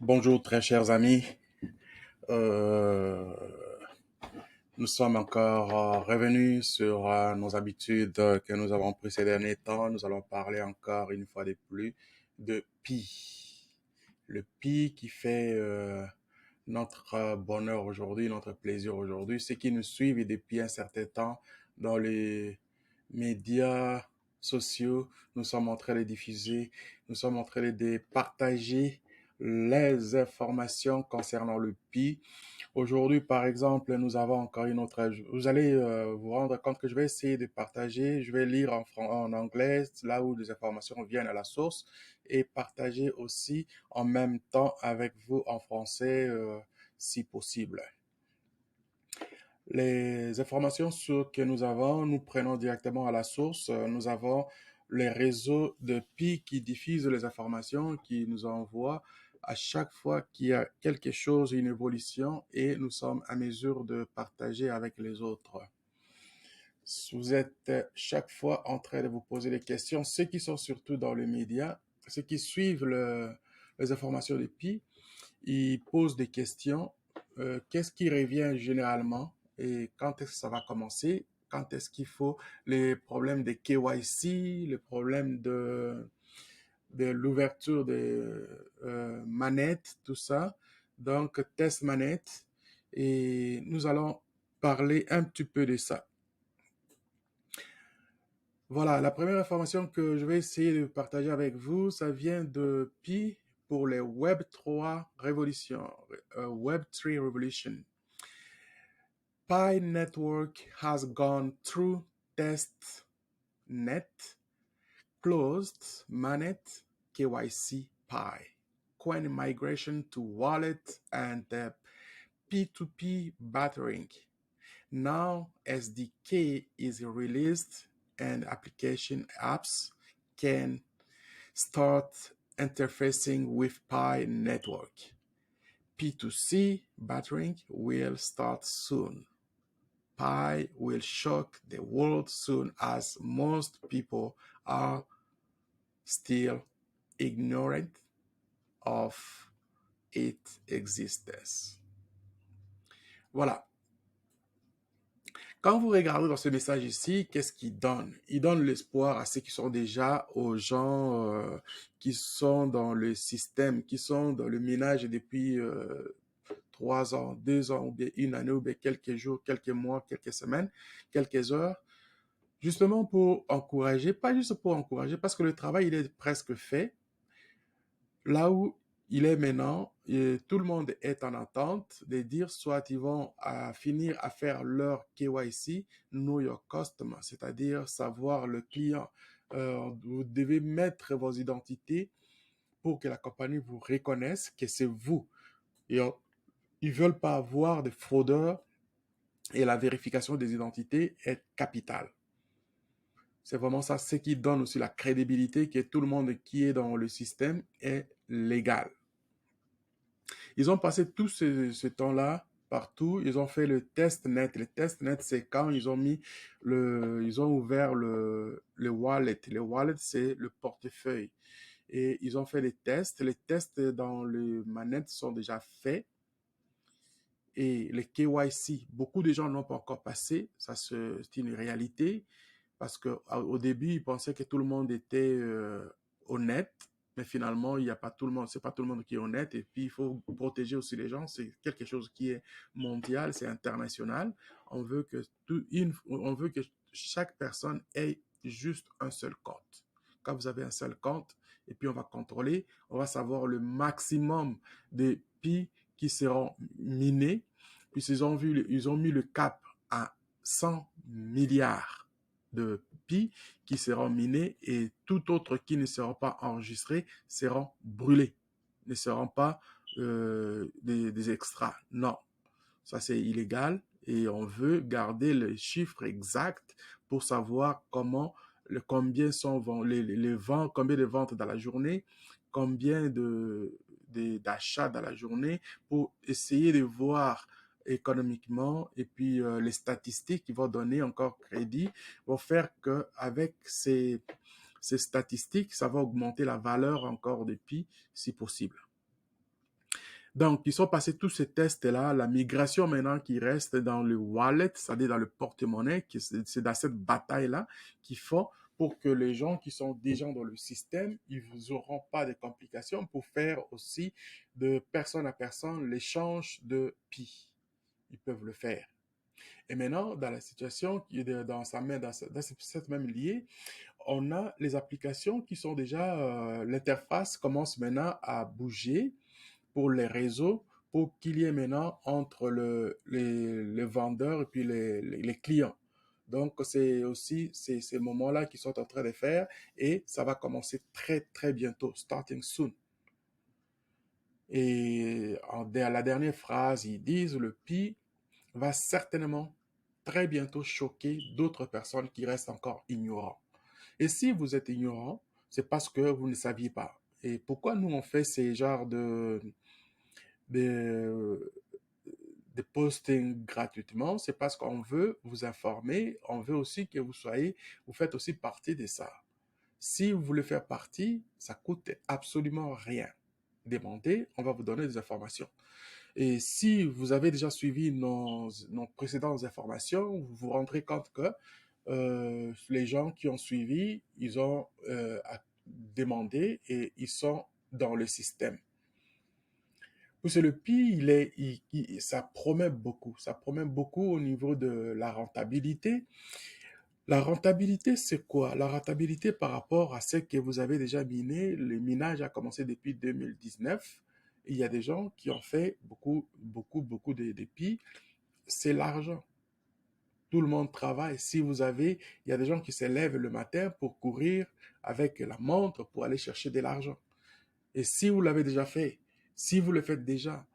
Bonjour très chers amis. Euh, Nous sommes encore revenus sur nos habitudes que nous avons pris ces derniers temps. Nous allons parler encore une fois de plus de pi. Le pi qui fait notre bonheur aujourd'hui, notre plaisir aujourd'hui. Ceux qui nous suivent depuis un certain temps dans les médias sociaux, nous sommes en train de diffuser, nous sommes en train de partager les informations concernant le pi. Aujourd'hui, par exemple, nous avons encore une autre. Vous allez vous rendre compte que je vais essayer de partager. Je vais lire en anglais, là où les informations viennent à la source, et partager aussi en même temps avec vous en français, si possible. Les informations que nous avons, nous prenons directement à la source. Nous avons les réseaux de PI qui diffusent les informations, qui nous envoient à chaque fois qu'il y a quelque chose, une évolution, et nous sommes à mesure de partager avec les autres. Vous êtes chaque fois en train de vous poser des questions. Ceux qui sont surtout dans les médias, ceux qui suivent les informations de PI, ils posent des questions. Qu'est-ce qui revient généralement et quand est-ce que ça va commencer? Quand est-ce qu'il faut les problèmes de KYC, les problèmes de l'ouverture des manettes, tout ça. Donc, test manette. Et nous allons parler un petit peu de ça. Voilà, la première information que je vais essayer de partager avec vous, ça vient de Pi pour les Web3 Revolution, Web3 Revolution. Pi Network has gone through test net, closed Manet, KYC Pi, coin migration to wallet, and P2P battering. Now SDK is released and application apps can start interfacing with Pi network. P2C battering will start soon. Pi will shock the world soon as most people are still ignorant of its existence. Voilà. Quand vous regardez dans ce message ici, qu'est-ce qu'il donne? Il donne l'espoir à ceux qui sont déjà, aux gens qui sont dans le système, qui sont dans le ménage depuis 3 ans, 2 ans, ou bien une année, ou bien quelques jours, quelques mois, quelques semaines, quelques heures, justement pour encourager, pas juste pour encourager, parce que le travail, il est presque fait. Là où il est maintenant, tout le monde est en attente de dire soit ils vont finir à faire leur KYC, Know Your Customer, c'est-à-dire savoir le client. Vous devez mettre vos identités pour que la compagnie vous reconnaisse que c'est vous. Et ils veulent pas avoir de fraudeurs et la vérification des identités est capitale. C'est vraiment ça, ce qui donne aussi la crédibilité que tout le monde qui est dans le système est légal. Ils ont passé tout ce temps-là partout. Ils ont fait le test net. Le test net, c'est quand ils ont ils ont ouvert le wallet. Le wallet, c'est le portefeuille. Et ils ont fait les tests. Les tests dans les manettes sont déjà faits. Et les KYC, beaucoup de gens n'ont pas encore passé. C'est une réalité. Parce qu'au début, ils pensaient que tout le monde était honnête, mais finalement, il n'y a pas tout le monde, c'est pas tout le monde qui est honnête. Et puis, il faut protéger aussi les gens. C'est quelque chose qui est mondial, c'est international. On veut que on veut que chaque personne ait juste un seul compte. Quand vous avez un seul compte, et puis on va contrôler, on va savoir le maximum de pi qui seront minés. Puis ils ont mis le cap à 100 milliards de pi qui seront minés et tout autre qui ne seront pas enregistrés seront brûlés, ne seront pas des extras. Non, ça c'est illégal et on veut garder les chiffres exacts pour savoir combien sont les ventes, combien de ventes dans la journée, combien d'achats dans la journée pour essayer de voir économiquement et puis les statistiques qui vont donner encore crédit vont faire que avec ces statistiques, ça va augmenter la valeur encore de pi si possible. Donc, ils sont passés tous ces tests-là, la migration maintenant qui reste dans le wallet, c'est-à-dire dans le porte-monnaie, c'est dans cette bataille-là qu'il faut pour que les gens qui sont déjà dans le système, ils n'auront pas de complications pour faire aussi de personne à personne l'échange de pi. Ils peuvent le faire. Et maintenant, dans la situation qui est dans sa main, dans cette même liée, on a les applications qui sont déjà, l'interface commence maintenant à bouger pour les réseaux, pour qu'il y ait maintenant entre les vendeurs et puis les clients. Donc, c'est aussi ces moments-là qu'ils sont en train de faire et ça va commencer très, très bientôt, starting soon. Et à la dernière phrase, ils disent le Pi va certainement très bientôt choquer d'autres personnes qui restent encore ignorants. Et si vous êtes ignorant, c'est parce que vous ne saviez pas. Et pourquoi nous on fait ces genres de, de posting gratuitement, c'est parce qu'on veut vous informer, on veut aussi que vous faites aussi partie de ça. Si vous voulez faire partie, ça coûte absolument rien. Demandez, on va vous donner des informations. Et si vous avez déjà suivi nos précédentes informations, vous vous rendrez compte que les gens qui ont suivi, ils ont demandé et ils sont dans le système. Parce que le PI, ça promet beaucoup. Ça promet beaucoup au niveau de la rentabilité. La rentabilité, c'est quoi? La rentabilité par rapport à ce que vous avez déjà miné, le minage a commencé depuis 2019. Il y a des gens qui ont fait beaucoup, beaucoup, beaucoup de PI. C'est l'argent. Tout le monde travaille. Si vous avez, il y a des gens qui se lèvent le matin pour courir avec la montre pour aller chercher de l'argent. Et si vous l'avez déjà fait, si vous le faites déjà,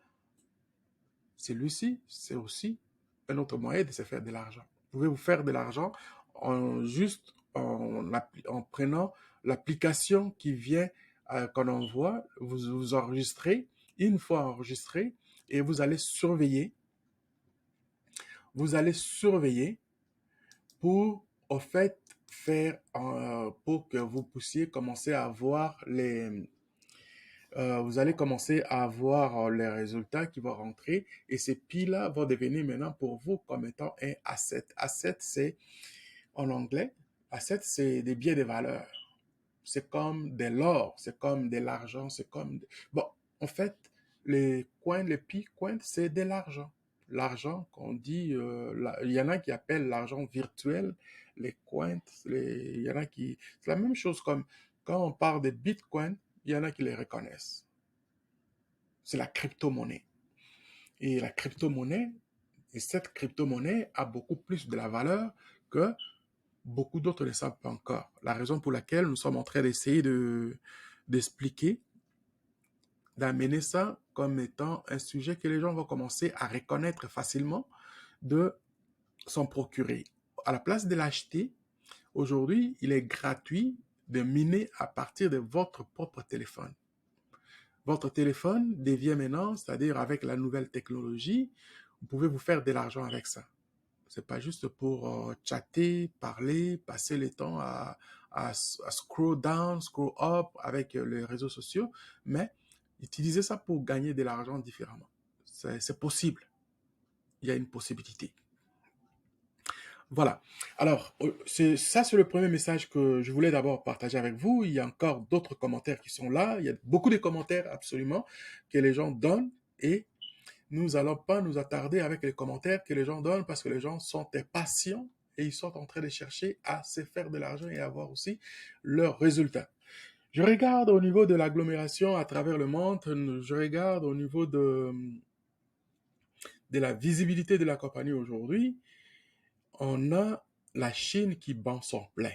celui-ci, c'est aussi un autre moyen de se faire de l'argent. Vous pouvez vous faire de l'argent en prenant l'application qui vient, qu'on envoie, vous enregistrez, une fois enregistré, et vous allez surveiller pour, au fait, pour que vous puissiez commencer à voir vous allez commencer à voir les résultats qui vont rentrer et ces piles-là vont devenir maintenant pour vous comme étant un asset. Asset, c'est en anglais, asset, c'est des biens de valeur. C'est comme de l'or, c'est comme de l'argent, c'est comme... Bon, en fait, les coins, les pi coins, c'est de l'argent. L'argent qu'on dit, il y en a qui appellent l'argent virtuel, les coins, il y en a qui... C'est la même chose comme quand on parle de bitcoin, il y en a qui les reconnaissent. C'est la crypto-monnaie. Et la crypto-monnaie, et cette crypto-monnaie a beaucoup plus de la valeur que beaucoup d'autres ne savent pas encore. La raison pour laquelle nous sommes en train d'essayer d'expliquer, d'amener ça comme étant un sujet que les gens vont commencer à reconnaître facilement, de s'en procurer. À la place de l'acheter, aujourd'hui, il est gratuit de miner à partir de votre propre téléphone. Votre téléphone devient maintenant, c'est-à-dire avec la nouvelle technologie, vous pouvez vous faire de l'argent avec ça. C'est pas juste pour chatter, parler, passer le temps à scroll down, scroll up avec les réseaux sociaux, mais utiliser ça pour gagner de l'argent différemment. C'est possible. Il y a une possibilité. Voilà. Alors, ça, c'est le premier message que je voulais d'abord partager avec vous. Il y a encore d'autres commentaires qui sont là. Il y a beaucoup de commentaires absolument que les gens donnent et nous allons pas nous attarder avec les commentaires que les gens donnent parce que les gens sont impatients et ils sont en train de chercher à se faire de l'argent et à avoir aussi leurs résultats. Je regarde au niveau de l'agglomération à travers le monde, je regarde au niveau de la visibilité de la compagnie aujourd'hui, on a la Chine qui bat son plein.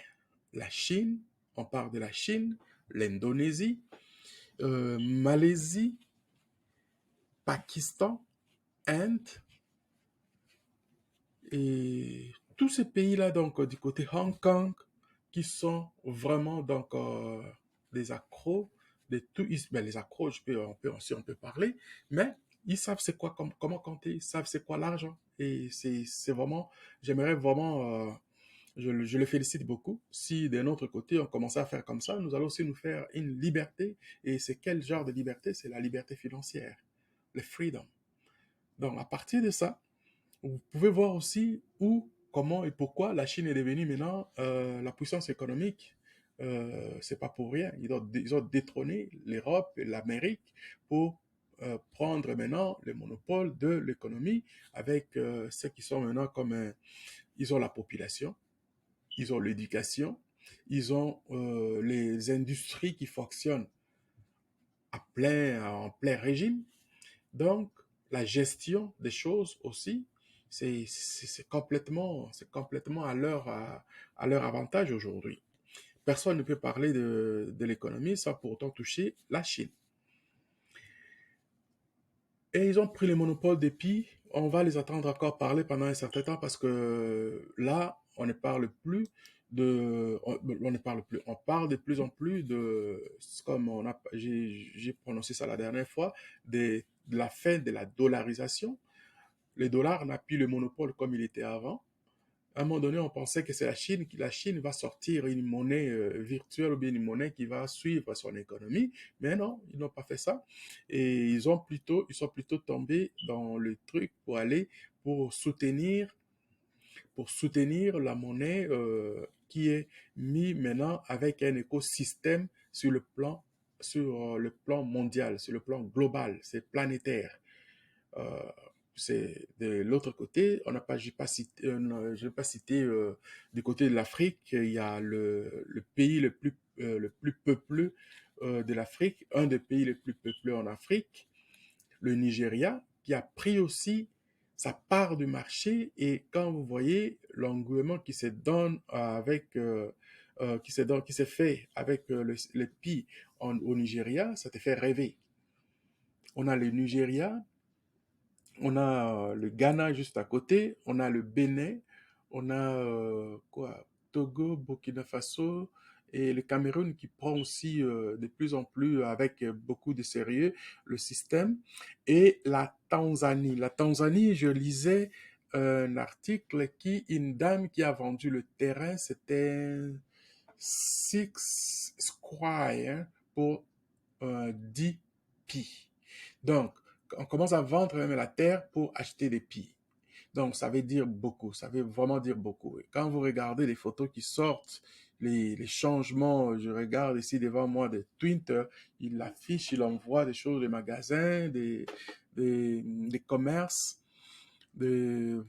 La Chine, on parle de la Chine, l'Indonésie, Malaisie, Pakistan, Inde, et tous ces pays-là, donc du côté Hong Kong, qui sont vraiment donc des accros, ben, les accros, on peut parler, mais ils savent c'est quoi, comment compter, ils savent c'est quoi l'argent. Et c'est vraiment, j'aimerais vraiment, je le félicite beaucoup. Si d'un autre côté, on commençait à faire comme ça, nous allons aussi nous faire une liberté. Et c'est quel genre de liberté? C'est la liberté financière. les freedom. Donc, à partir de ça, vous pouvez voir aussi où, comment et pourquoi la Chine est devenue maintenant la puissance économique. C'est pas pour rien. Ils ont détrôné l'Europe et l'Amérique pour prendre maintenant le monopole de l'économie avec ceux qui sont maintenant comme ils ont la population, ils ont l'éducation, ils ont les industries qui fonctionnent en plein régime. Donc, la gestion des choses aussi, c'est complètement à leur avantage aujourd'hui. Personne ne peut parler de l'économie sans pour autant toucher la Chine. Et ils ont pris le monopole des pays. On va les attendre encore parler pendant un certain temps parce que là, on ne parle plus on ne parle plus, on parle de plus en plus comme j'ai prononcé ça la dernière fois, de la fin de la dollarisation. Le dollar n'a plus le monopole comme il était avant. À un moment donné, on pensait que c'est la Chine va sortir une monnaie virtuelle ou bien une monnaie qui va suivre son économie. Mais non, ils n'ont pas fait ça. Et ils sont plutôt tombés dans le truc pour aller, pour soutenir, pour soutenir la monnaie qui est mise maintenant avec un écosystème sur le plan mondial, sur le plan global, c'est planétaire. Euh, c'est de l'autre côté, on n'a pas, j'ai pas cité, je n'ai pas cité du côté de l'Afrique, il y a le pays le plus peuplé de l'Afrique, un des pays les plus peuplés en Afrique, le Nigeria, qui a pris aussi sa part du marché. Et quand vous voyez l'engouement qui se donne qui s'est fait avec les pays au Nigeria, ça te fait rêver. On a le Nigeria, on a le Ghana juste à côté, on a le Bénin, on a Togo, Burkina Faso et le Cameroun qui prend aussi de plus en plus avec beaucoup de sérieux le système et la Tanzanie. La Tanzanie, je lisais un article une dame qui a vendu le terrain, c'était 6 square pour 10 pi. Donc, on commence à vendre même la terre pour acheter des pi. Donc, ça veut dire beaucoup, ça veut vraiment dire beaucoup. Et quand vous regardez les photos qui sortent, les changements, je regarde ici devant moi de Twitter, il affiche, il envoie des choses, des magasins, des commerces, de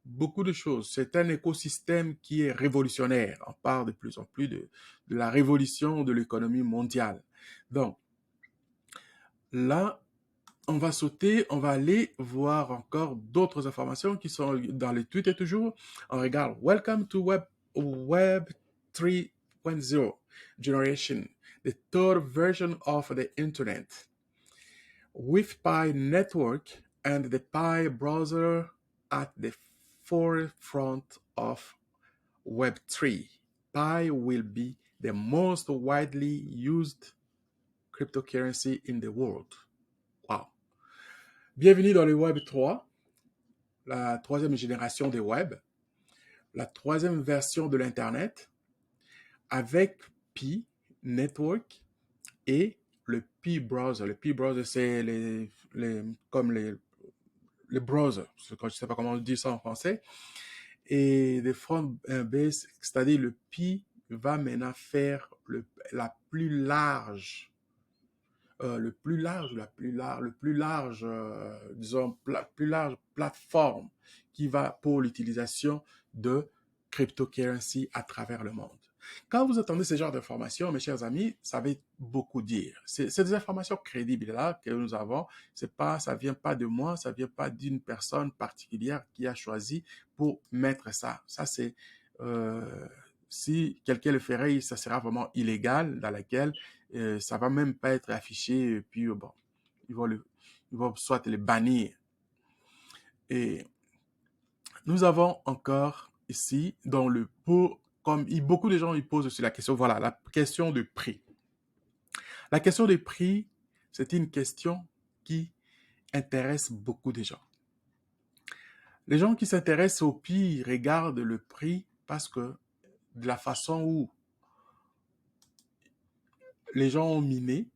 beaucoup de choses. C'est un écosystème qui est révolutionnaire. On parle de plus en plus de la révolution de l'économie mondiale. Donc, là, on va sauter, on va aller voir encore d'autres informations qui sont dans les tweets et toujours. On regarde Welcome to Web 3.0 Generation, the third version of the Internet. With Pi Network and the Pi browser at the forefront of Web3, Pi will be the most widely used cryptocurrency in the world. Wow. Bienvenue dans le Web 3, la troisième génération des Web, la troisième version de l'Internet, avec Pi Network et le Pi Browser. Le Pi Browser, c'est comme les browsers, je ne sais pas comment on dit ça en français, et des front base, c'est-à-dire le Pi va maintenant faire la plus large disons, plus large plateforme qui va pour l'utilisation de cryptocurrency à travers le monde. Quand vous entendez ce genre d'informations, mes chers amis, ça veut beaucoup dire. C'est des informations crédibles là que nous avons. Ça vient pas de moi, ça vient pas d'une personne particulière qui a choisi pour mettre ça. Ça c'est si quelqu'un le ferait, ça sera vraiment illégal dans laquelle ça va même pas être affiché et puis bon, ils vont soit le bannir. Et nous avons encore ici dans comme beaucoup de gens ils posent sur la question, voilà, la question de prix. La question de prix, c'est une question qui intéresse beaucoup de gens. Les gens qui s'intéressent au prix regardent le prix parce que de la façon où les gens ont miné,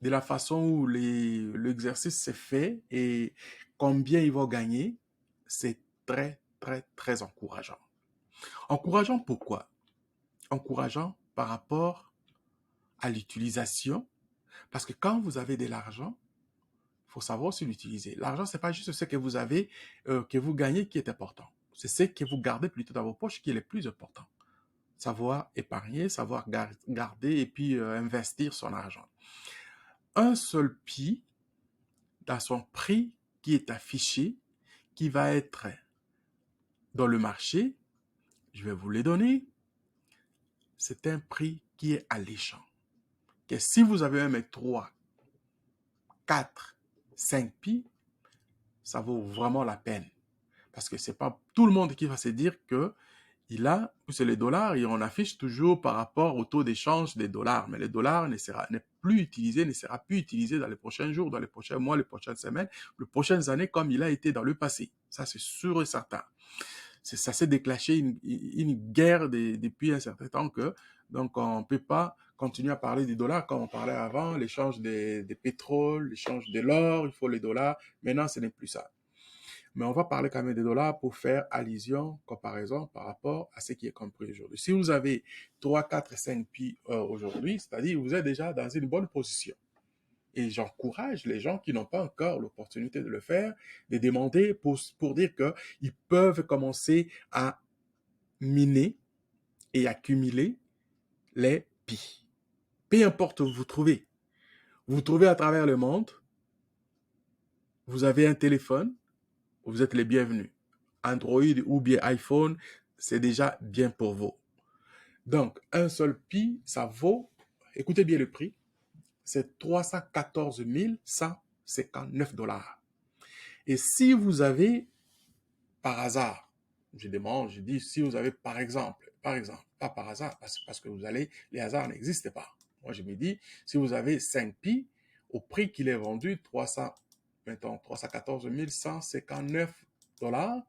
de la façon où l'exercice s'est fait et combien il va gagner, c'est très, très, très encourageant. Encourageant pourquoi? Encourageant par rapport à l'utilisation, parce que quand vous avez de l'argent, il faut savoir aussi l'utiliser. L'argent, c'est pas juste ce que vous avez, que vous gagnez qui est important. C'est ce que vous gardez plutôt dans vos poches qui est le plus important. Savoir épargner, savoir garder et puis investir son argent. Un seul pi dans son prix qui est affiché, qui va être dans le marché, je vais vous les donner, c'est un prix qui est alléchant. Que si vous avez même 3, 4, 5 pi, ça vaut vraiment la peine. Parce que c'est pas tout le monde qui va se dire que c'est les dollars et on affiche toujours par rapport au taux d'échange des dollars. Mais le dollar n'est plus utilisé, ne sera plus utilisé dans les prochains jours, dans les prochains mois, les prochaines semaines, les prochaines années comme il a été dans le passé. Ça, c'est sûr et certain. Ça s'est déclenché une guerre depuis un certain temps que, donc on ne peut pas continuer à parler des dollars comme on parlait avant, l'échange des pétroles, l'échange de l'or, il faut les dollars. Maintenant, ce n'est plus ça. Mais on va parler quand même des dollars pour faire allusion, comparaison par rapport à ce qui est compris aujourd'hui. Si vous avez 3, 4, 5 pi aujourd'hui, c'est-à-dire que vous êtes déjà dans une bonne position. Et j'encourage les gens qui n'ont pas encore l'opportunité de le faire, de demander pour dire qu'ils peuvent commencer à miner et accumuler les pi. Peu importe où vous vous trouvez à travers le monde, vous avez un téléphone, vous êtes les bienvenus. Android ou bien iPhone, c'est déjà bien pour vous. Donc, un seul pi, ça vaut, écoutez bien le prix, c'est 314 159 dollars. Et si vous avez, par hasard, je dis, si vous avez par exemple, pas par hasard, parce que les hasards n'existent pas. Moi, je me dis, si vous avez 5 pi, au prix qu'il est vendu, 314 159 dollars,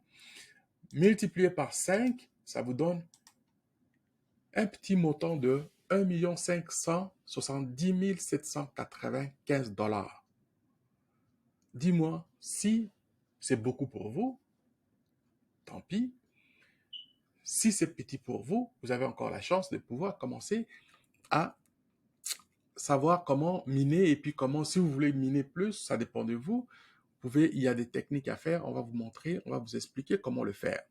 multiplié par 5, ça vous donne un petit montant de 1 570 795 dollars. Dis-moi, si c'est beaucoup pour vous, tant pis. Si c'est petit pour vous, vous avez encore la chance de pouvoir commencer à savoir comment miner et puis comment, si vous voulez miner plus, ça dépend de vous. Il y a des techniques à faire, on va vous montrer, on va vous expliquer comment le faire.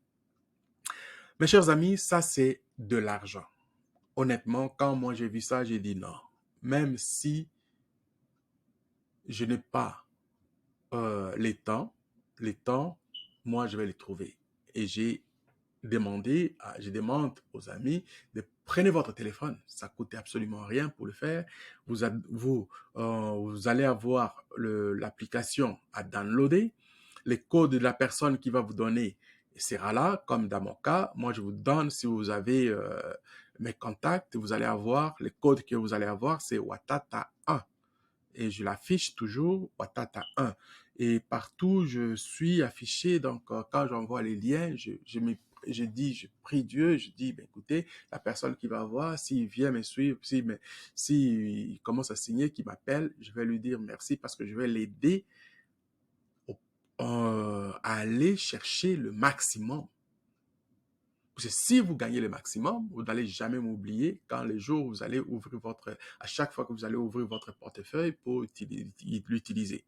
Mes chers amis, ça c'est de l'argent. Honnêtement, quand moi j'ai vu ça, j'ai dit non. Même si je n'ai pas les temps, moi je vais les trouver. Et je demande aux amis de prenez votre téléphone, ça coûte absolument rien pour le faire. Vous allez avoir l'application à downloader, les codes de la personne qui va vous donner sera là, comme dans mon cas. Moi, je vous donne, si vous avez mes contacts, vous allez avoir, les codes que vous allez avoir, c'est Watata 1. Et je l'affiche toujours, Watata 1. Et partout, je suis affiché. Donc, quand j'envoie les liens, je prie Dieu, je dis, ben, écoutez, la personne qui va voir, s'il vient me suivre, s'il commence à signer, qu'il m'appelle, je vais lui dire merci parce que je vais l'aider à aller chercher le maximum. Parce que si vous gagnez le maximum, vous n'allez jamais m'oublier quand les jours où vous allez ouvrir à chaque fois que vous allez ouvrir votre portefeuille pour l'utiliser.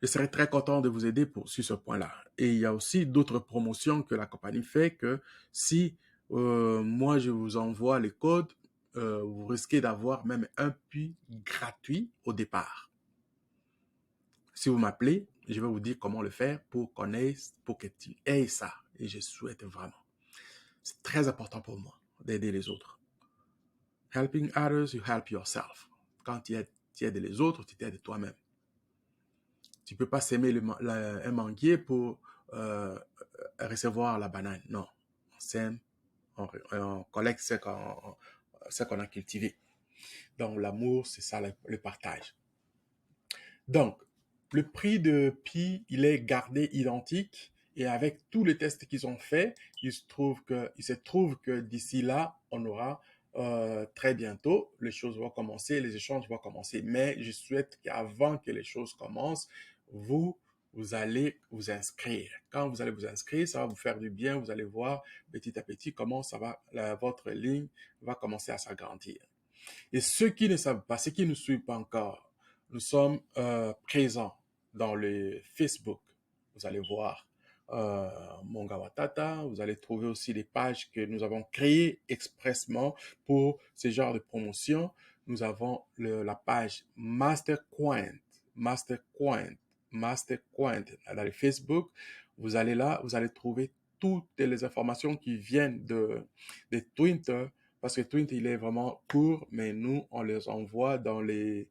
Je serai très content de vous aider sur ce point-là. Et il y a aussi d'autres promotions que la compagnie fait que si moi je vous envoie les codes, vous risquez d'avoir même un puits gratuit au départ. Si vous m'appelez, je vais vous dire comment le faire pour que tu aies ça. Et je souhaite vraiment. C'est très important pour moi d'aider les autres. Helping others, you help yourself. Quand tu aides les autres, tu t'aides toi-même. Tu ne peux pas s'aimer un manguier pour recevoir la banane. Non. On s'aime, on collecte ce qu'on a cultivé. Donc, l'amour, c'est ça le partage. Donc, le prix de Pi, il est gardé identique. Et avec tous les tests qu'ils ont faits, il se trouve que d'ici là, on aura très bientôt, les choses vont commencer, les échanges vont commencer. Mais je souhaite qu'avant que les choses commencent, vous, vous allez vous inscrire. Quand vous allez vous inscrire, ça va vous faire du bien. Vous allez voir petit à petit comment ça va, votre ligne va commencer à s'agrandir. Et ceux qui ne savent pas, ceux qui ne suivent pas encore, nous sommes présents dans le Facebook. Vous allez voir Mongawatata. Vous allez trouver aussi des pages que nous avons créées expressement pour ce genre de promotion. Nous avons la page MasterCoin, MasterCoin, MasterCoin dans le Facebook. Vous allez là, vous allez trouver toutes les informations qui viennent de Twitter, parce que Twitter, il est vraiment court, mais nous, on les envoie dans les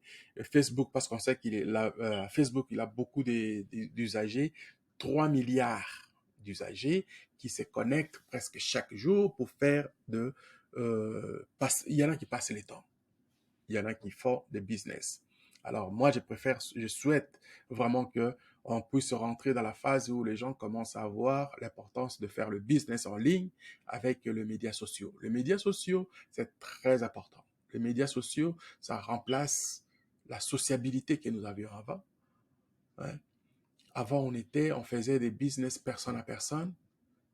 Facebook, parce qu'on sait qu'il est là, Facebook, il a beaucoup d'usagers, 3 milliards d'usagers qui se connectent presque chaque jour pour faire il y en a qui passent le temps. Il y en a qui font des business. Alors moi, je souhaite vraiment que on puisse rentrer dans la phase où les gens commencent à voir l'importance de faire le business en ligne avec les médias sociaux. Les médias sociaux, c'est très important. Les médias sociaux, ça remplace la sociabilité que nous avions avant. Hein. Avant, on faisait des business personne à personne.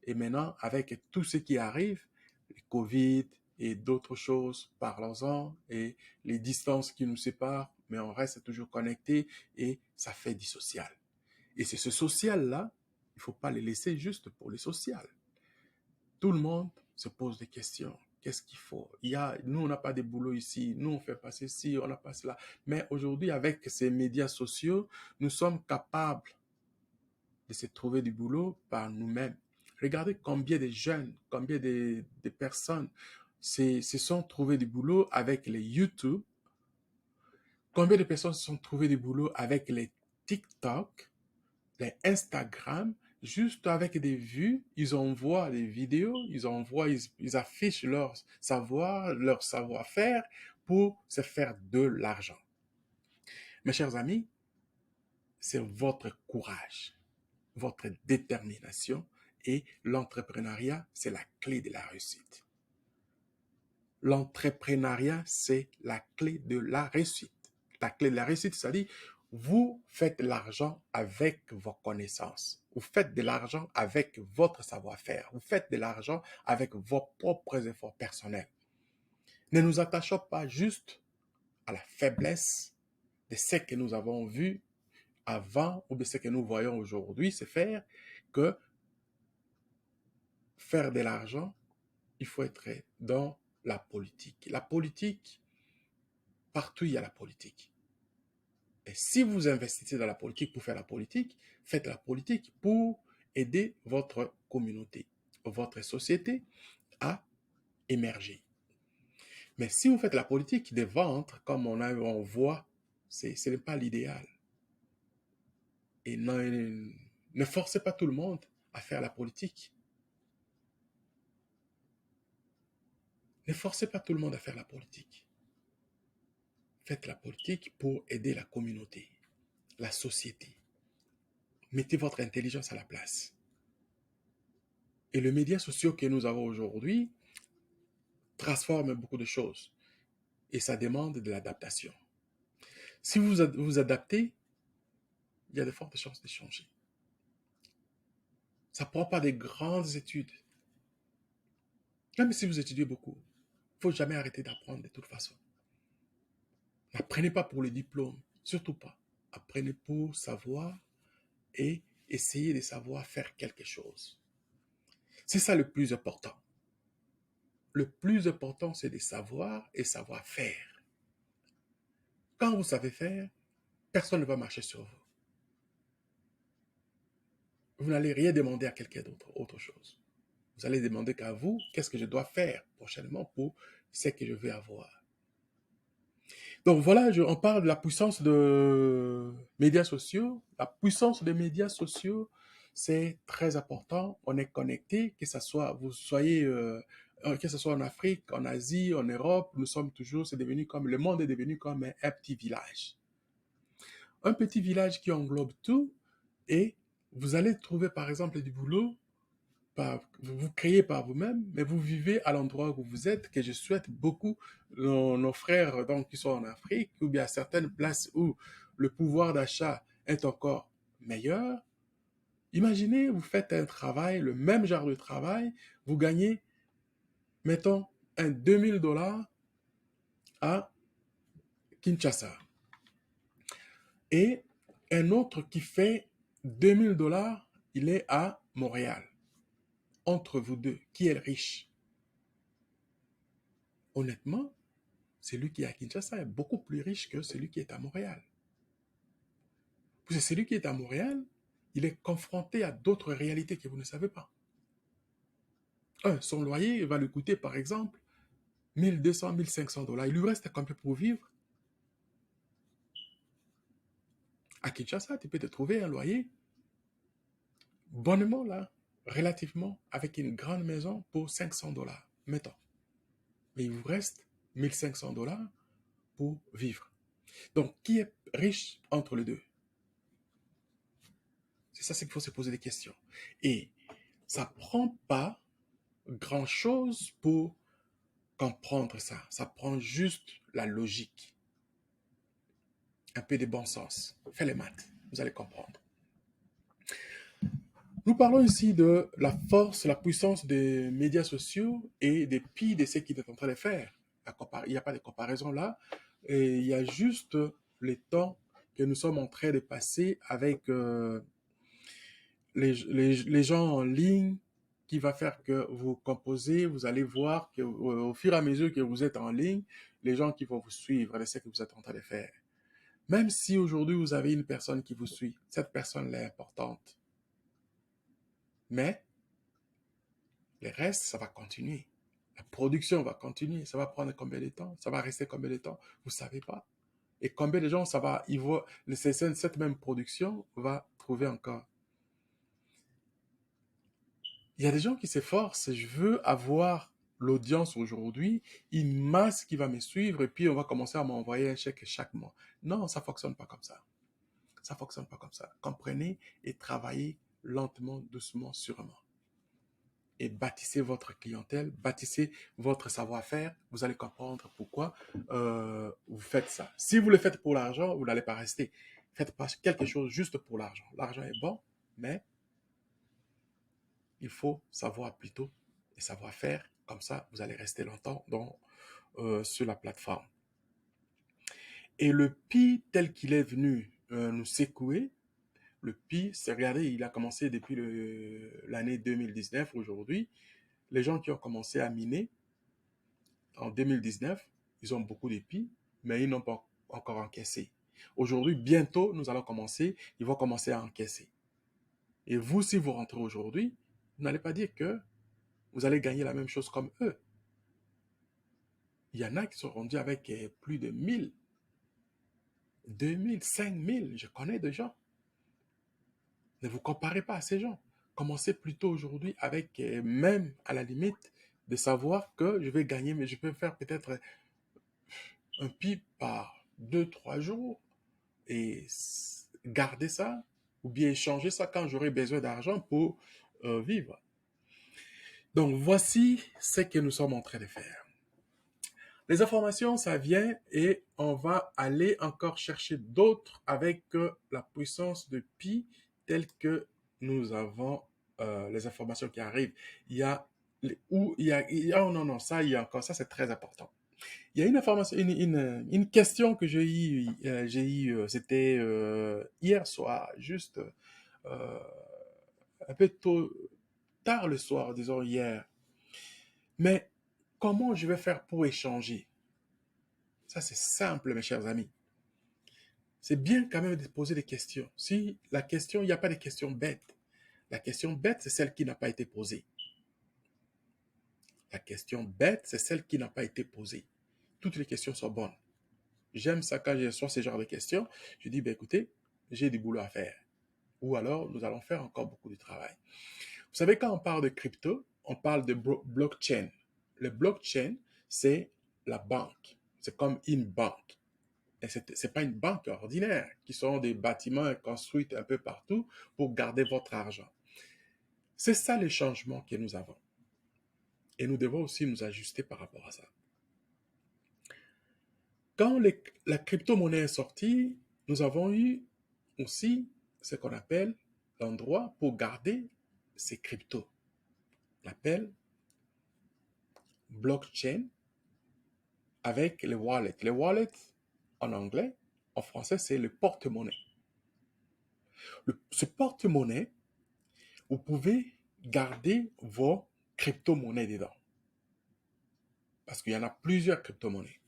Et maintenant, avec tout ce qui arrive, le Covid et d'autres choses, parlons-en, et les distances qui nous séparent, mais on reste toujours connecté et ça fait du social. Et c'est ce social-là, il ne faut pas le laisser juste pour le social. Tout le monde se pose des questions. Qu'est-ce qu'il faut? Nous, on n'a pas de boulot ici. Nous, on fait pas ceci, on n'a pas cela. Mais aujourd'hui, avec ces médias sociaux, nous sommes capables de se trouver du boulot par nous-mêmes. Regardez combien de jeunes, combien de personnes se sont trouvés du boulot avec les YouTube, combien de personnes se sont trouvées du boulot avec les TikTok, les Instagram, juste avec des vues, ils envoient des vidéos, ils affichent leur savoir-faire pour se faire de l'argent. Mes chers amis, c'est votre courage, votre détermination, et l'entrepreneuriat, c'est la clé de la réussite. L'entrepreneuriat, c'est la clé de la réussite. La clé de la réussite, c'est-à-dire, vous faites l'argent avec vos connaissances. Vous faites de l'argent avec votre savoir-faire. Vous faites de l'argent avec vos propres efforts personnels. Ne nous attachons pas juste à la faiblesse de ce que nous avons vu avant ou de ce que nous voyons aujourd'hui se faire, que faire de l'argent, il faut être dans la politique. La politique, partout il y a la politique. Et si vous investissez dans la politique pour faire la politique, faites la politique pour aider votre communauté, votre société à émerger. Mais si vous faites la politique des ventres, comme on voit, ce n'est pas l'idéal. Et ne forcez pas tout le monde à faire la politique. Ne forcez pas tout le monde à faire la politique. Faites la politique pour aider la communauté, la société. Mettez votre intelligence à la place. Et les médias sociaux que nous avons aujourd'hui transforment beaucoup de choses. Et ça demande de l'adaptation. Si vous vous adaptez, il y a de fortes chances de changer. Ça ne prend pas de grandes études. Même si vous étudiez beaucoup, il ne faut jamais arrêter d'apprendre de toute façon. N'apprenez pas pour le diplôme, surtout pas. Apprenez pour savoir et essayez de savoir faire quelque chose. C'est ça le plus important. Le plus important, c'est de savoir et savoir faire. Quand vous savez faire, personne ne va marcher sur vous. Vous n'allez rien demander à quelqu'un d'autre, autre chose. Vous allez demander qu'à vous, qu'est-ce que je dois faire prochainement pour ce que je veux avoir. Donc voilà, on parle de la puissance de médias sociaux. La puissance des médias sociaux, c'est très important. On est connecté, que ce soit, que ce soit en Afrique, en Asie, en Europe, le monde est devenu comme un petit village. Un petit village qui englobe tout, et vous allez trouver par exemple du boulot vous créez par vous-même, mais vous vivez à l'endroit où vous êtes, que je souhaite beaucoup nos frères donc, qui sont en Afrique, ou bien à certaines places où le pouvoir d'achat est encore meilleur. Imaginez, vous faites un travail, le même genre de travail, vous gagnez, mettons, un 2000 $ à Kinshasa. Et un autre qui fait 2000 $, il est à Montréal. Entre vous deux, qui est le riche? Honnêtement, celui qui est à Kinshasa est beaucoup plus riche que celui qui est à Montréal. Parce que celui qui est à Montréal, il est confronté à d'autres réalités que vous ne savez pas. Son loyer va lui coûter, par exemple, 1200, 1500 $. Il lui reste combien pour vivre? À Kinshasa, tu peux te trouver un loyer bonnement, là, relativement, avec une grande maison pour 500 $, mettons. Mais il vous reste 1500 $ pour vivre. Donc, qui est riche entre les deux? C'est ça, c'est qu'il faut se poser des questions. Et ça ne prend pas grand-chose pour comprendre ça. Ça prend juste la logique. Un peu de bon sens. Fais les maths, vous allez comprendre. Nous parlons ici de la force, la puissance des médias sociaux et des pires de ce qu'ils sont en train de faire. Il n'y a pas de comparaison là. Et il y a juste les temps que nous sommes en train de passer avec les gens en ligne qui va faire que vous composez, vous allez voir que au fur et à mesure que vous êtes en ligne, les gens qui vont vous suivre de ce que vous êtes en train de faire. Même si aujourd'hui vous avez une personne qui vous suit, cette personne est importante. Mais le reste, ça va continuer. La production va continuer. Ça va prendre combien de temps? Ça va rester combien de temps? Vous ne savez pas. Et combien de gens ça va, ils vont, cette même production va trouver encore. Il y a des gens qui s'efforcent. Je veux avoir l'audience aujourd'hui, une masse qui va me suivre et puis on va commencer à m'envoyer un chèque chaque mois. Non, ça ne fonctionne pas comme ça. Ça ne fonctionne pas comme ça. Comprenez et travaillez lentement, doucement, sûrement. Et bâtissez votre clientèle, bâtissez votre savoir-faire. Vous allez comprendre pourquoi vous faites ça. Si vous le faites pour l'argent, vous n'allez pas rester. Faites pas quelque chose juste pour l'argent. L'argent est bon, mais il faut savoir plutôt et savoir faire. Comme ça, vous allez rester longtemps sur la plateforme. Et le pi tel qu'il est venu nous secouer, le pi, c'est regardez, il a commencé depuis l'année 2019 aujourd'hui. Les gens qui ont commencé à miner en 2019, ils ont beaucoup d'épis, mais ils n'ont pas encore encaissé. Aujourd'hui, bientôt, nous allons commencer, ils vont commencer à encaisser. Et vous, si vous rentrez aujourd'hui, vous n'allez pas dire que vous allez gagner la même chose comme eux. Il y en a qui sont rendus avec plus de 1000, 2000, 5000. Je connais des gens. Ne vous comparez pas à ces gens. Commencez plutôt aujourd'hui avec, même à la limite, de savoir que je vais gagner, mais je peux faire peut-être un PIB par 2, 3 jours et garder ça ou bien échanger ça quand j'aurai besoin d'argent pour vivre. Donc, voici ce que nous sommes en train de faire. Les informations, ça vient et on va aller encore chercher d'autres avec la puissance de pi telle que nous avons les informations qui arrivent. Il y a oh non, non, ça, il y a encore, ça c'est très important. Il y a une information, une question que j'ai eu, c'était hier soir, juste un peu tôt, tard le soir, disons hier. Mais comment je vais faire pour échanger? Ça, c'est simple, mes chers amis. C'est bien quand même de poser des questions. Si la question, il n'y a pas de questions bêtes. La question bête, c'est celle qui n'a pas été posée. La question bête, c'est celle qui n'a pas été posée. Toutes les questions sont bonnes. J'aime ça quand je reçois ce genre de questions. Je dis, ben écoutez, j'ai du boulot à faire. Ou alors, nous allons faire encore beaucoup de travail. Vous savez, quand on parle de crypto, on parle de blockchain. Le blockchain, c'est la banque. C'est comme une banque. Et ce n'est pas une banque ordinaire, qui sont des bâtiments construits un peu partout pour garder votre argent. C'est ça les changements que nous avons. Et nous devons aussi nous ajuster par rapport à ça. Quand la crypto-monnaie est sortie, nous avons eu aussi ce qu'on appelle l'endroit pour garder ces cryptos. On appelle blockchain avec les wallets. Les wallets, en anglais, en français, c'est le porte-monnaie. Ce porte-monnaie, vous pouvez garder vos crypto-monnaies dedans. Parce qu'il y en a plusieurs crypto-monnaies.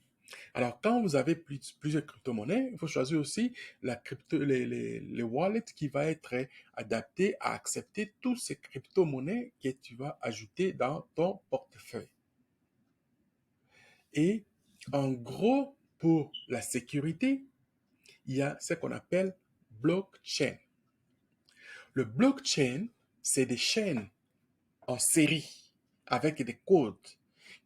Alors, quand vous avez plusieurs crypto-monnaies, il faut choisir aussi les wallets qui va être adapté à accepter toutes ces crypto-monnaies que tu vas ajouter dans ton portefeuille. Et en gros, pour la sécurité, il y a ce qu'on appelle blockchain. Le blockchain, c'est des chaînes en série avec des codes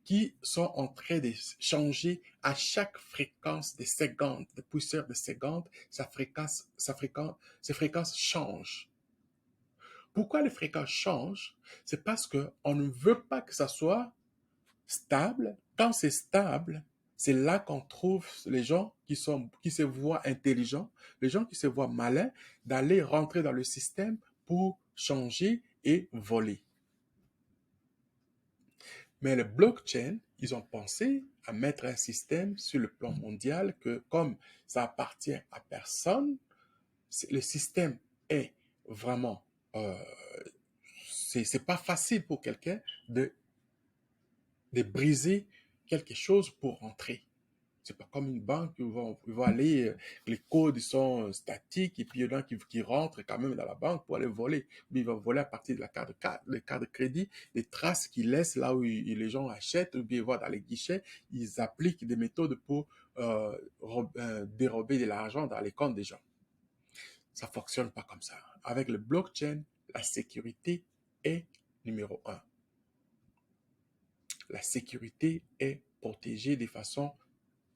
qui sont en train de changer à chaque fréquence des secondes, de poussière de secondes, ces fréquences changent. Pourquoi les fréquences changent? C'est parce qu'on ne veut pas que ça soit stable. Quand c'est stable, c'est là qu'on trouve les gens qui se voient intelligents, les gens qui se voient malins, d'aller rentrer dans le système pour changer et voler. Mais le blockchain, ils ont pensé à mettre un système sur le plan mondial que comme ça appartient à personne, le système est vraiment, c'est pas facile pour quelqu'un de briser quelque chose pour rentrer. C'est pas comme une banque où ils vont aller, les codes sont statiques et puis il y en a qui rentrent quand même dans la banque pour aller voler. Mais ils vont voler à partir de la carte de crédit, les traces qu'ils laissent là où les gens achètent, ou bien ils vont dans les guichets, ils appliquent des méthodes pour dérober de l'argent dans les comptes des gens. Ça fonctionne pas comme ça. Avec le blockchain, la sécurité est numéro un. La sécurité est protégée de façon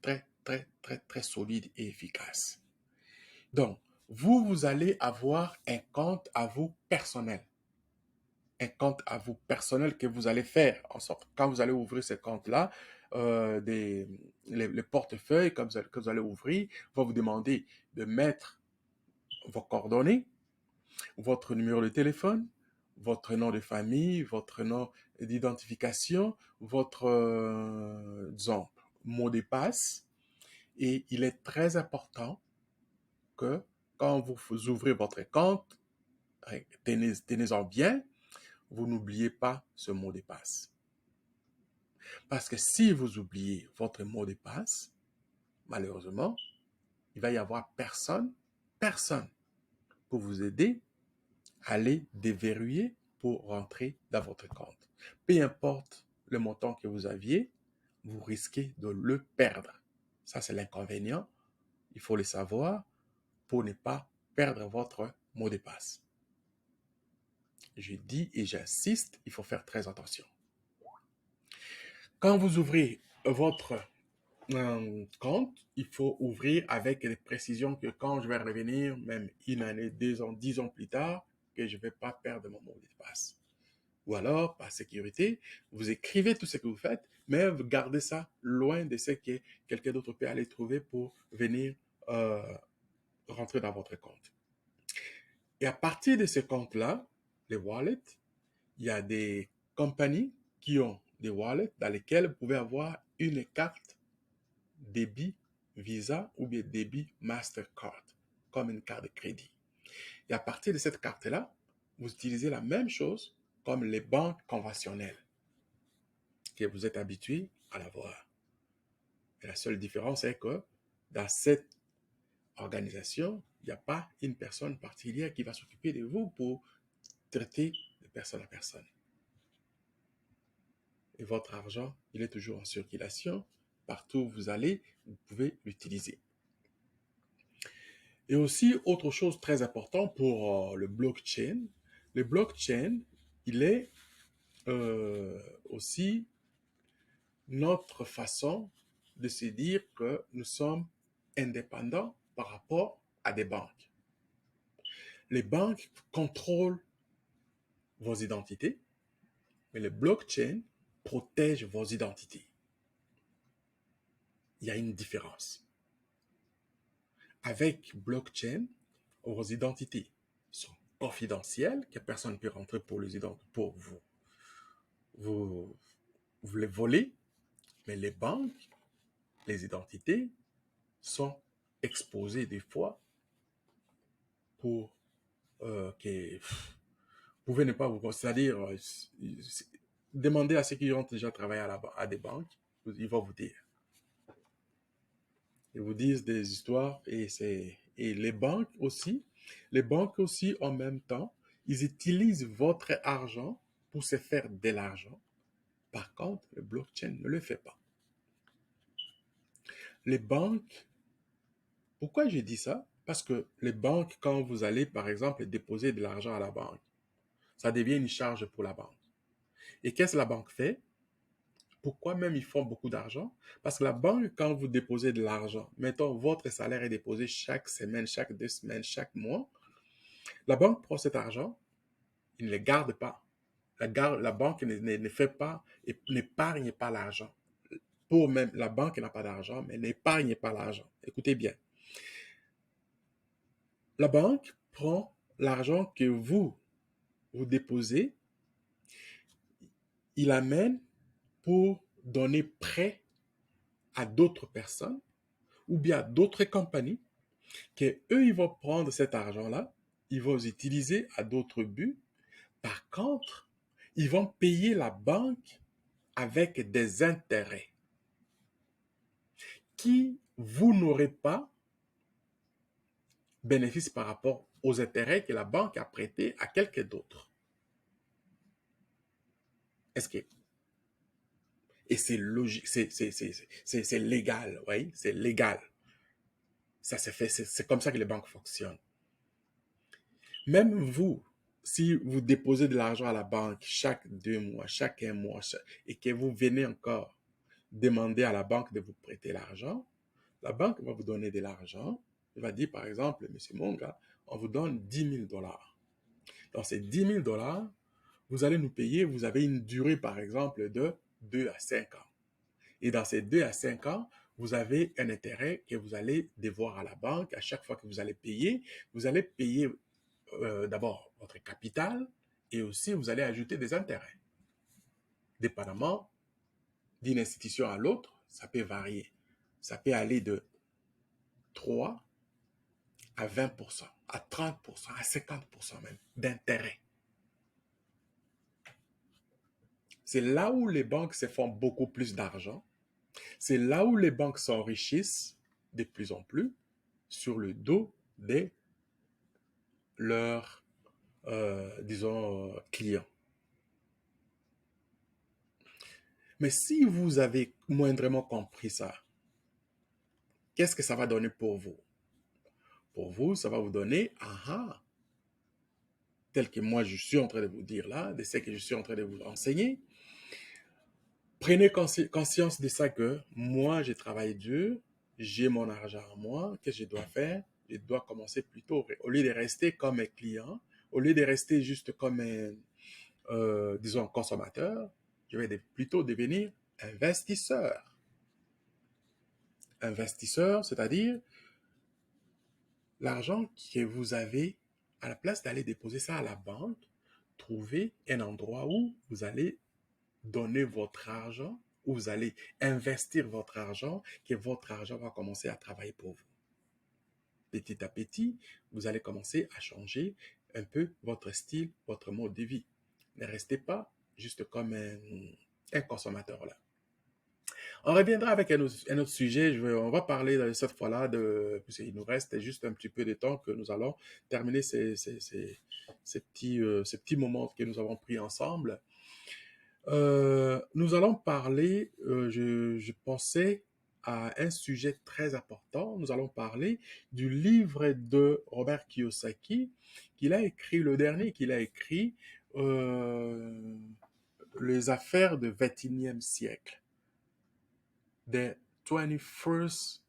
très, très, très, très solide et efficace. Donc, vous allez avoir un compte à vous personnel. Un compte à vous personnel que vous allez faire en sorte, quand vous allez ouvrir ce compte-là, les portefeuilles que vous allez ouvrir va vous demander de mettre vos coordonnées, votre numéro de téléphone, votre nom de famille, votre nom d'identification, votre, disons, mot de passe. Et il est très important que quand vous ouvrez votre compte, tenez-en bien, vous n'oubliez pas ce mot de passe. Parce que si vous oubliez votre mot de passe, malheureusement, il va y avoir personne pour vous aider à aller déverrouiller pour rentrer dans votre compte. Peu importe le montant que vous aviez, vous risquez de le perdre. Ça, c'est l'inconvénient. Il faut le savoir pour ne pas perdre votre mot de passe. Je dis et j'insiste, il faut faire très attention. Quand vous ouvrez votre compte, il faut ouvrir avec des précisions que quand je vais revenir, même une année, 2 ans, 10 ans plus tard, que je ne vais pas perdre mon mot de passe. Ou alors, par sécurité, vous écrivez tout ce que vous faites, mais vous gardez ça loin de ce que quelqu'un d'autre peut aller trouver pour venir rentrer dans votre compte. Et à partir de ce compte-là, les wallets, il y a des compagnies qui ont des wallets dans lesquelles vous pouvez avoir une carte débit Visa ou bien débit Mastercard, comme une carte de crédit. Et à partir de cette carte-là, vous utilisez la même chose comme les banques conventionnelles que vous êtes habitué à l'avoir. Et la seule différence est que dans cette organisation, il n'y a pas une personne particulière qui va s'occuper de vous pour traiter de personne à personne. Et votre argent, il est toujours en circulation. Partout où vous allez, vous pouvez l'utiliser. Et aussi, autre chose très importante pour le blockchain, il est aussi notre façon de se dire que nous sommes indépendants par rapport à des banques. Les banques contrôlent vos identités, mais le blockchain protège vos identités. Il y a une différence. Avec blockchain, vos identités sont confidentielles, que personne ne peut rentrer pour vous, vous les voler, mais les banques, les identités sont exposées des fois pour que vous pouvez ne pas vous... C'est-à-dire, demandez à ceux qui ont déjà travaillé à des banques, ils vont vous dire. Ils vous disent des histoires et les banques aussi en même temps, ils utilisent votre argent pour se faire de l'argent. Par contre, le blockchain ne le fait pas. Les banques, pourquoi j'ai dit ça? Parce que les banques, quand vous allez par exemple déposer de l'argent à la banque, ça devient une charge pour la banque. Et qu'est-ce que la banque fait? Pourquoi même ils font beaucoup d'argent? Parce que la banque, quand vous déposez de l'argent, mettons votre salaire est déposé chaque semaine, chaque 2 semaines, chaque mois, la banque prend cet argent, il ne le garde pas. La banque ne fait pas, n'épargne pas l'argent. Pour même, la banque n'a pas d'argent, mais n'épargne pas l'argent. Écoutez bien. La banque prend l'argent que vous déposez, il amène pour donner prêt à d'autres personnes ou bien à d'autres compagnies que eux ils vont prendre cet argent-là, ils vont l'utiliser à d'autres buts. Par contre, ils vont payer la banque avec des intérêts qui vous n'aurez pas bénéfice par rapport aux intérêts que la banque a prêtés à quelqu'un d'autre. Est-ce que et c'est logique, c'est légal, oui, c'est légal. Ça se fait, c'est comme ça que les banques fonctionnent. Même vous, si vous déposez de l'argent à la banque chaque 2 mois, chaque 1 mois, et que vous venez encore demander à la banque de vous prêter l'argent, la banque va vous donner de l'argent. Elle va dire, par exemple, Monsieur Monga, on vous donne 10 000 $. Dans ces 10 000 $, vous allez nous payer, vous avez une durée, par exemple, de 2 à 5 ans. Et dans ces 2 à 5 ans, vous avez un intérêt que vous allez devoir à la banque. À chaque fois que vous allez payer d'abord votre capital et aussi vous allez ajouter des intérêts. Dépendamment d'une institution à l'autre, ça peut varier. Ça peut aller de 3 à 20%, à 30%, à 50% même d'intérêt. C'est là où les banques se font beaucoup plus d'argent. C'est là où les banques s'enrichissent de plus en plus sur le dos de leurs, clients. Mais si vous avez moindrement compris ça, qu'est-ce que ça va donner pour vous? Pour vous, ça va vous donner, tel que moi je suis en train de vous dire là, de ce que je suis en train de vous enseigner. Prenez conscience de ça que moi, j'ai travaillé dur, j'ai mon argent à moi, qu'est-ce que je dois faire? Je dois commencer plutôt, au lieu de rester comme un client, au lieu de rester juste comme un, disons, consommateur, je vais plutôt devenir investisseur. Investisseur, c'est-à-dire l'argent que vous avez, à la place d'aller déposer ça à la banque, trouvez un endroit où vous allez donner votre argent, où vous allez investir votre argent, que votre argent va commencer à travailler pour vous. Petit à petit, vous allez commencer à changer un peu votre style, votre mode de vie. Ne restez pas juste comme un consommateur là. On reviendra avec un autre sujet. On va parler cette fois-là il nous reste juste un petit peu de temps que nous allons terminer ces petits moments que nous avons pris ensemble. Nous allons parler, je pensais à un sujet très important. Nous allons parler du livre de Robert Kiyosaki qu'il a écrit, le dernier qu'il a écrit, Les affaires du XXIe siècle. The 21st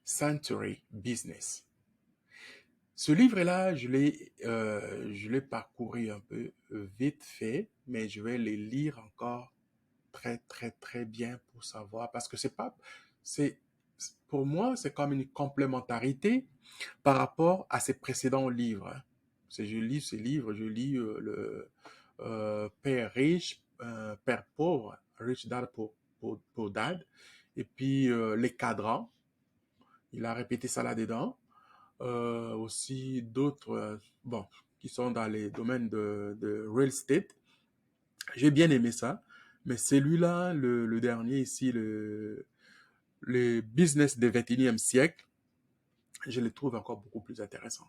Century Business. Ce livre-là, je l'ai parcouru un peu vite fait, mais je vais les lire encore très, très, très bien pour savoir, parce que c'est pas, c'est, pour moi, c'est comme une complémentarité par rapport à ses précédents livres, hein. Je lis ces livres, je lis le Père riche, Père pauvre, Rich Dad Poor Dad, et puis Les Cadrans, il a répété ça là-dedans. Aussi d'autres, bon, qui sont dans les domaines de real estate. J'ai bien aimé ça, mais celui-là, le dernier ici, le business du 21e siècle, je le trouve encore beaucoup plus intéressant.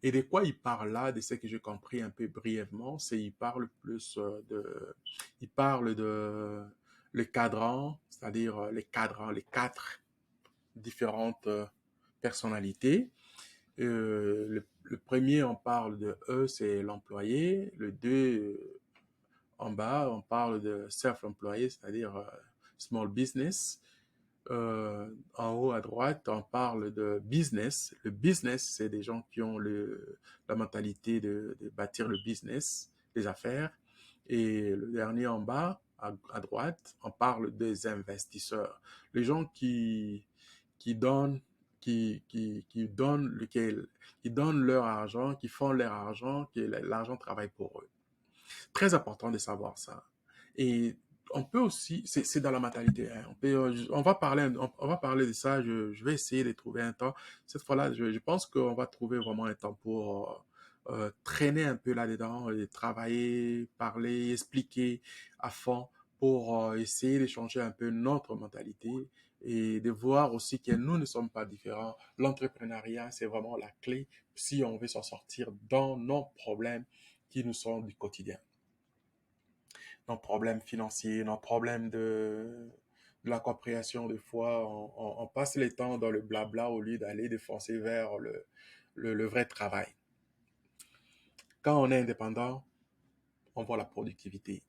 Et de quoi il parle là, de ce que j'ai compris un peu brièvement, c'est il parle plus il parle de le cadran, c'est-à-dire les cadrans, les quatre différentes personnalités. Le premier, on parle de E, c'est l'employé. Le 2, en bas, on parle de self-employé, c'est-à-dire small business. En haut à droite, on parle de business. Le business, c'est des gens qui ont la mentalité de bâtir le business, les affaires. Et le dernier en bas, à droite, on parle des investisseurs. Les gens qui donnent, qui donnent, qui donnent leur argent, qui font leur argent, que l'argent travaille pour eux. Très important de savoir ça. Et on peut aussi, c'est dans la mentalité, hein. On va parler de ça. Je vais essayer de trouver un temps. Cette fois-là, je pense qu'on va trouver vraiment un temps pour traîner un peu là-dedans et travailler, parler, expliquer à fond pour essayer de changer un peu notre mentalité et de voir aussi que nous ne sommes pas différents. L'entrepreneuriat, c'est vraiment la clé si on veut s'en sortir dans nos problèmes qui nous sont du quotidien, nos problèmes financiers, nos problèmes de la compréhension. Des fois, on passe le temps dans le blabla au lieu d'aller défoncer vers le vrai travail. Quand on est indépendant, on voit la productivité.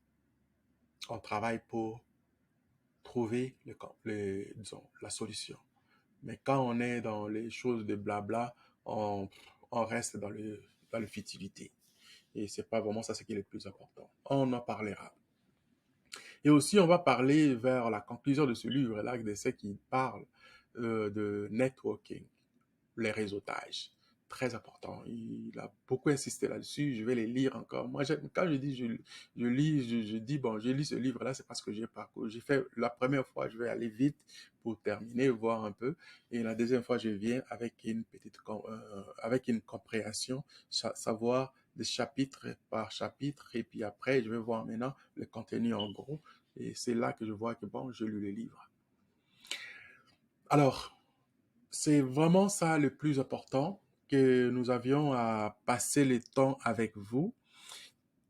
On travaille pour trouver disons, la solution. Mais quand on est dans les choses de blabla, on reste dans le futilité. Et c'est pas vraiment ça ce qui est le plus important. On en parlera. Et aussi, on va parler vers la conclusion de ce livre-là, de ce qui parle de networking, les réseautages. Très important. Il a beaucoup insisté là-dessus. Je vais les lire encore. Moi, quand je dis je lis, je dis, bon, je lis ce livre-là, c'est parce que j'ai parcouru. J'ai fait la première fois, je vais aller vite pour terminer, voir un peu. Et la deuxième fois, je viens avec avec une compréhension, savoir des chapitres par chapitre. Et puis après, je vais voir maintenant le contenu en gros. Et c'est là que je vois que, bon, je lis le livre. Alors, c'est vraiment ça le plus important, que nous avions à passer le temps avec vous,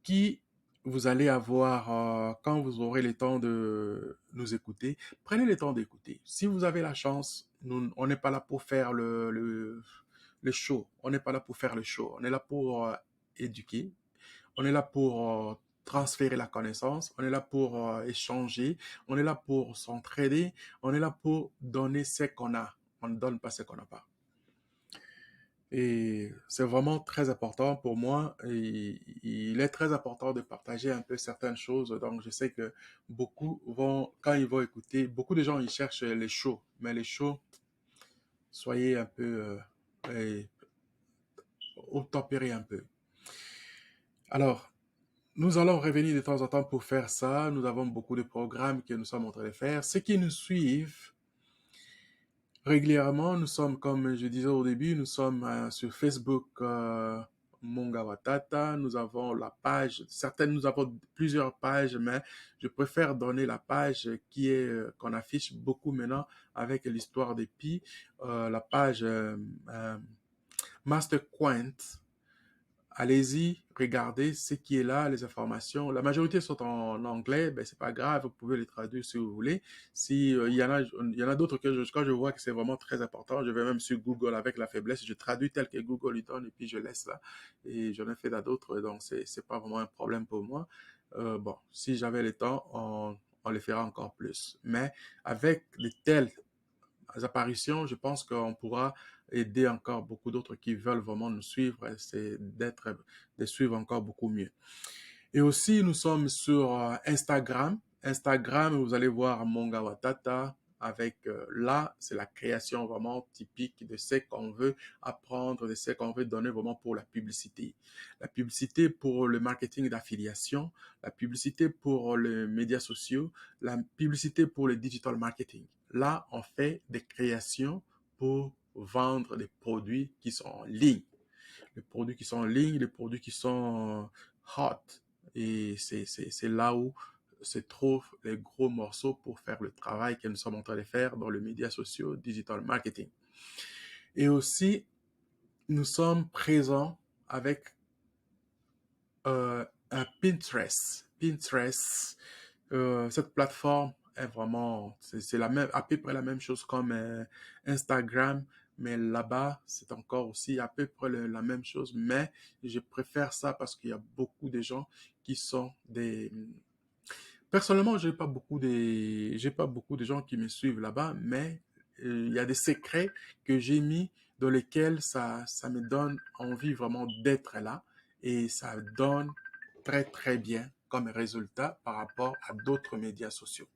qui vous allez avoir, quand vous aurez le temps de nous écouter, prenez le temps d'écouter. Si vous avez la chance, on n'est pas là pour faire le show, on n'est pas là pour faire le show, on est là pour éduquer, on est là pour transférer la connaissance, on est là pour échanger, on est là pour s'entraider, on est là pour donner ce qu'on a. On ne donne pas ce qu'on n'a pas. Et c'est vraiment très important pour moi. Et il est très important de partager un peu certaines choses. Donc, je sais que beaucoup vont, quand ils vont écouter, beaucoup de gens, ils cherchent les shows. Mais les shows, soyez un peu, tempérez un peu. Alors, nous allons revenir de temps en temps pour faire ça. Nous avons beaucoup de programmes que nous sommes en train de faire. Ceux qui nous suivent régulièrement, nous sommes, comme je disais au début, nous sommes sur Facebook Monga Watata. Nous avons la page, nous avons plusieurs pages, mais je préfère donner la page qui est qu'on affiche beaucoup maintenant avec l'histoire des Pi, la page Master Quant. Allez-y, regardez ce qui est là, les informations. La majorité sont en anglais, ben c'est pas grave, vous pouvez les traduire si vous voulez. Si il y en a d'autres quand je vois que c'est vraiment très important, je vais même sur Google avec la faiblesse, je traduis tel que Google lui donne et puis je laisse là. Et j'en ai fait d'autres, donc c'est pas vraiment un problème pour moi. Bon, si j'avais le temps, on le fera encore plus. Mais avec apparitions, je pense qu'on pourra aider encore beaucoup d'autres qui veulent vraiment nous suivre, c'est de suivre encore beaucoup mieux. Et aussi, nous sommes sur Instagram. Instagram, vous allez voir Monga Watata avec là, c'est la création vraiment typique de ce qu'on veut apprendre, de ce qu'on veut donner vraiment pour la publicité. La publicité pour le marketing d'affiliation, la publicité pour les médias sociaux, la publicité pour le digital marketing. Là, on fait des créations pour vendre des produits qui sont en ligne. Les produits qui sont en ligne, les produits qui sont hot. Et c'est là où se trouvent les gros morceaux pour faire le travail que nous sommes en train de faire dans les médias sociaux, digital marketing. Et aussi, nous sommes présents avec un Pinterest. Pinterest, cette plateforme est vraiment, c'est la même, à peu près la même chose comme Instagram, mais là-bas, c'est encore aussi à peu près la même chose, mais je préfère ça parce qu'il y a beaucoup de gens qui sont des... Personnellement, j'ai pas beaucoup de gens qui me suivent là-bas, mais il y a des secrets que j'ai mis dans lesquels ça me donne envie vraiment d'être là et ça donne très très bien comme résultat par rapport à d'autres médias sociaux.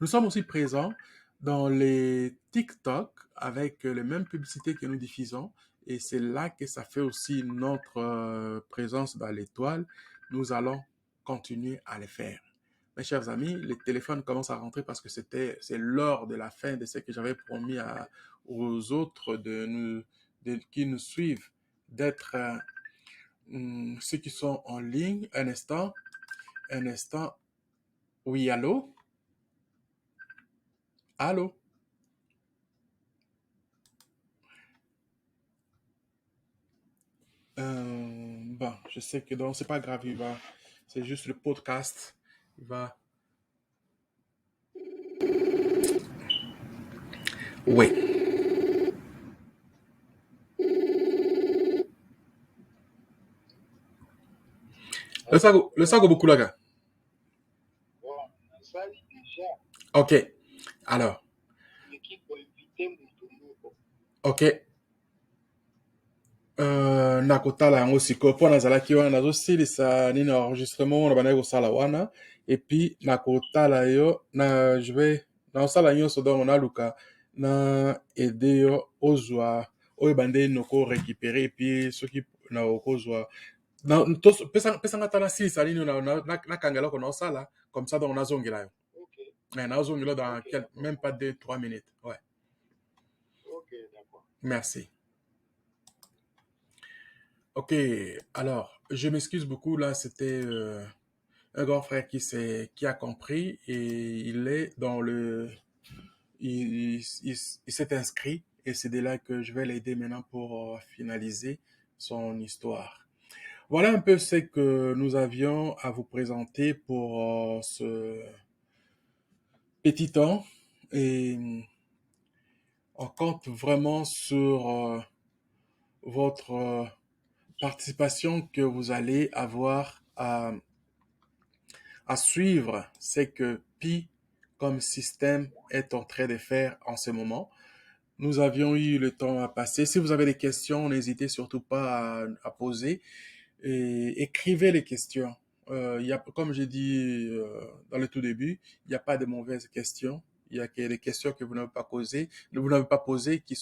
Nous sommes aussi présents dans les TikTok avec les mêmes publicités que nous diffusons et c'est là que ça fait aussi notre présence dans l'étoile. Nous allons continuer à les faire. Mes chers amis, les téléphones commencent à rentrer parce que c'est l'heure de la fin de ce que j'avais promis aux autres qui nous suivent d'être ceux qui sont en ligne. Un instant, un instant. Oui, allô? Allô? Bon, je sais que donc c'est pas grave, c'est juste le podcast. Il va. Oui. Le sago beaucoup là. Ok. Alors. Ok. Nakotala yango sikoyo mpo nazalaki wana nazosilisa nini enregistrement wana bandaki kosala wana epuis nakotala yo naosala nyonso donc naluka na aide yo ozwa oyo bande noko récupérer epuis soki na okozwa pesanga ata nasilisa nini nakanga eloko naosala comme ça donc nazongela yo nazongela dans même pas 2-3 minutes. Ouais, merci. Ok, alors, je m'excuse beaucoup, là, c'était un grand frère qui a compris et il est dans il s'est inscrit et c'est de là que je vais l'aider maintenant pour finaliser son histoire. Voilà un peu ce que nous avions à vous présenter pour ce petit temps et on compte vraiment sur votre participation que vous allez avoir à suivre ce que Pi comme système est en train de faire en ce moment. Nous avions eu le temps à passer. Si vous avez des questions, n'hésitez surtout pas à poser et écrivez les questions. Comme j'ai dit dans le tout début, il n'y a pas de mauvaises questions. Il y a que des questions que vous n'avez pas posées qui, qui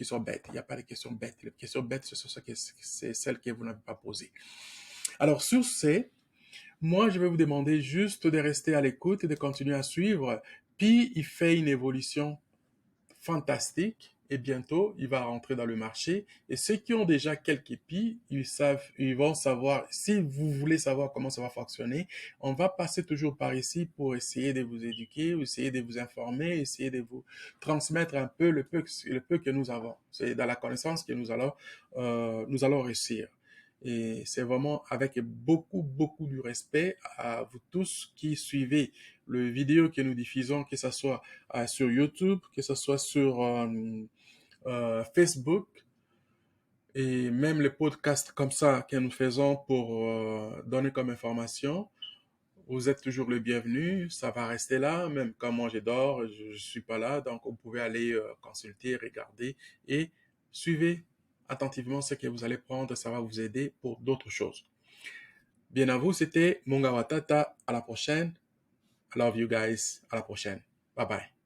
sont bêtes. Il n'y a pas de questions bêtes. Les questions bêtes, c'est celles que vous n'avez pas posées. Alors, sur ce, moi, je vais vous demander juste de rester à l'écoute et de continuer à suivre. Puis, il fait une évolution fantastique et bientôt, il va rentrer dans le marché. Et ceux qui ont déjà quelques pis, ils vont savoir, si vous voulez savoir comment ça va fonctionner, on va passer toujours par ici pour essayer de vous éduquer, essayer de vous informer, essayer de vous transmettre un peu le peu que nous avons. C'est dans la connaissance que nous allons réussir. Et c'est vraiment avec beaucoup, beaucoup de respect à vous tous qui suivez le vidéo que nous diffusons, que ce soit sur YouTube, que ce soit sur Facebook et même les podcasts comme ça que nous faisons pour donner comme information. Vous êtes toujours le bienvenu. Ça va rester là, même quand moi je dors, je ne suis pas là. Donc, vous pouvez aller consulter, regarder et suivez attentivement ce que vous allez prendre. Ça va vous aider pour d'autres choses. Bien à vous, c'était Munga Watata. À la prochaine. I love you guys. À la prochaine. Bye bye.